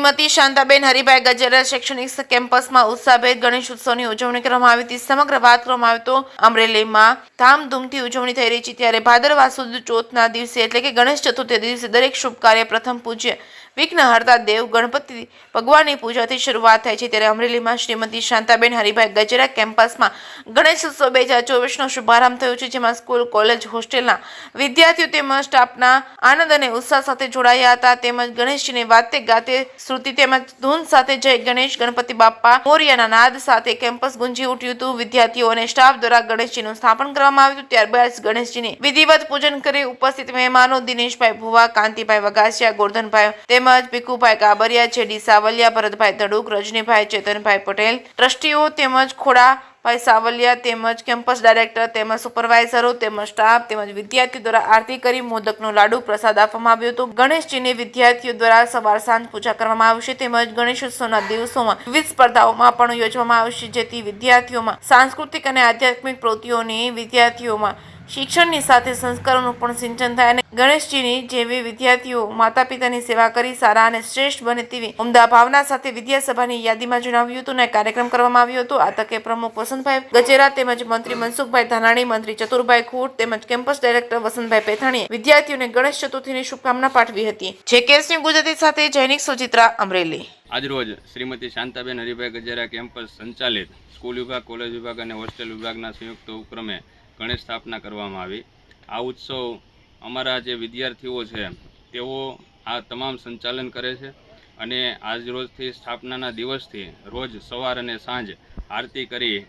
શ્રીમતી શાંતાબેન હરિભાઈ ગજેરા શૈક્ષણિક કેમ્પસમાં ઉત્સાહભેર ગણેશ ઉત્સવની ઉજવણી કરવામાં આવી હતી। સમગ્ર વાત કરવામાં આવે તો અમરેલીમાં ધામધૂમથી ઉજવણી થઈ રહી છે, ત્યારે ભાદરવા સુદ ચોથના દિવસે એટલે કે ગણેશ ચતુર્થી દિવસે દરેક શુભ કાર્ય પ્રથમ પૂજ્ય વિઘ્નહર્તા દેવ ગણપતિ ભગવાનની પૂજાથી શરૂઆત થાય છે। ત્યારે અમરેલીમાં શ્રીમતી શાંતાબેન હરિભાઈ ગજેરા કેમ્પસમાં ગણેશ ઉત્સવ 2024નો શુભારંભ થયો છે, જેમાં સ્કૂલ, કોલેજ, હોસ્ટેલના વિદ્યાર્થીઓ તેમજ સ્ટાફના આનંદ અને ઉત્સાહ સાથે જોડાયા હતા। તેમજ ગણેશજીને વાતે ગાતે શ્રુતિ તેમજ ધૂન સાથે જય ગણેશ ગણપતિ બાપ્પા મોરિયાના નાદ સાથે કેમ્પસ ગુંજી ઉઠ્યું હતું। વિદ્યાર્થીઓ અને સ્ટાફ દ્વારા ગણેશજીનું સ્થાપન કરવામાં આવ્યું હતું। ત્યારબાદ ગણેશજીને વિધિવત પૂજન કરી ઉપસ્થિત મહેમાનો દિનેશભાઈ ભુવા, કાંતિભાઈ વગાસિયા, ગોરધનભાઈ તેમજ ભીખુભાઈ કાબરિયા, જેડી સાવલિયા, ભરતભાઈ ધડુક, રજનીભાઈ, ચેતનભાઈ પટેલ, ટ્રસ્ટીઓ તેમજ ખોડાભાઈ સાવલિયા તેમજ કેમ્પસ ડાયરેક્ટર તેમજ સુપરવાઇઝરો તેમજ સ્ટાફ તેમજ વિદ્યાર્થીઓ દ્વારા આરતી કરી મોદકનો લાડુ પ્રસાદ આપવામાં આવ્યો હતો। ગણેશજીને વિદ્યાર્થીઓ દ્વારા સવાર સાંજ પૂજા કરવામાં આવશે તેમજ ગણેશોત્સવના દિવસોમાં વિવિધ સ્પર્ધાઓમાં પણ યોજવામાં આવશે, જેથી વિદ્યાર્થીઓમાં સાંસ્કૃતિક અને આધ્યાત્મિક પ્રવૃત્તિઓની વિદ્યાર્થીઓમાં શિક્ષણની સાથે સંસ્કારોનું પણ સિંચન થાય અને ગણેશજીની જેવી વિદ્યાર્થીઓ માતા પિતાની સેવા કરી સારા અને શ્રેષ્ઠ બને તેવી ઉમદા ભાવના સાથે વિદ્યાસભાની યાદીમાં જણાવ્યું હતું અને કાર્યક્રમ કરવામાં આવ્યો હતો। આ તકે પ્રમુખ વસંતભાઈ ગજેરા તેમજ મંત્રી મનસુખભાઈ ધાનાણી, મંત્રી ચતુરભાઈ ખૂટ તેમજ કેમ્પસ ડાયરેક્ટર વસંતભાઈ પેથાણીએ વિદ્યાર્થીઓને ગણેશ ચતુર્થીની શુભકામના પાઠવી હતી। જે કેસની ગુજરાતી સાથે જૈનિક સુચિત્રા, અમરેલી। આજરોજ શ્રીમતી શાંતાબેન હરિભાઈ ગજેરા કેમ્પસ સંચાલિત સ્કૂલ વિભાગ, કોલેજ વિભાગ અને હોસ્ટેલ વિભાગના સંયુક્ત ઉપક્રમે ગણેશ સ્થાપના કરવામાં આવી। આ ઉત્સવ અમારા જે વિદ્યાર્થીઓ છે તેઓ આ તમામ સંચાલન કરે છે અને આજ રોજથી સ્થાપનાના દિવસથી રોજ સવાર અને સાંજ આરતી કરી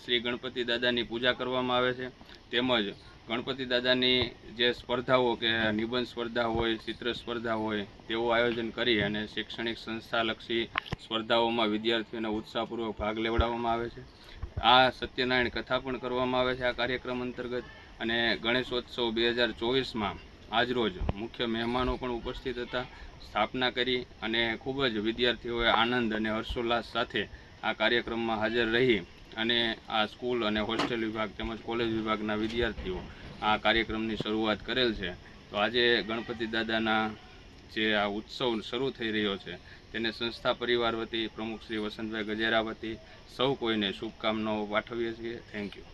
શ્રી ગણપતિ દાદાની પૂજા કરવામાં આવે છે। તેમજ ગણપતિ દાદાની જે સ્પર્ધાઓ કે નિબંધ સ્પર્ધા હોય, ચિત્ર સ્પર્ધા હોય તેવું આયોજન કરી અને શૈક્ષણિક સંસ્થાલક્ષી સ્પર્ધાઓમાં વિદ્યાર્થીઓને ઉત્સાહપૂર્વક ભાગ લેવડાવવામાં આવે છે। આ સત્યનારાયણ કથા પણ કરવામાં આવે છે આ કાર્યક્રમ અંતર્ગત। અને ગણેશોત્સવ 2024માં આજરોજ મુખ્ય મહેમાનો પણ ઉપસ્થિત હતા, સ્થાપના કરી અને ખૂબ જ વિદ્યાર્થીઓએ આનંદ અને હર્ષોલ્લાસ સાથે આ કાર્યક્રમમાં હાજર રહી અને આ સ્કૂલ અને હોસ્ટેલ વિભાગ તેમજ કોલેજ વિભાગના વિદ્યાર્થીઓ આ કાર્યક્રમની શરૂઆત કરેલ છે। તો આજે ગણપતિ દાદાના જે આ ઉત્સવ શરૂ થઈ રહ્યો છે તેને સંસ્થા પરિવાર વતી પ્રમુખ શ્રી વસંતભાઈ ગજેરા વતી સૌ કોઈને શુભકામનાઓ પાઠવીએ છીએ। Thank you.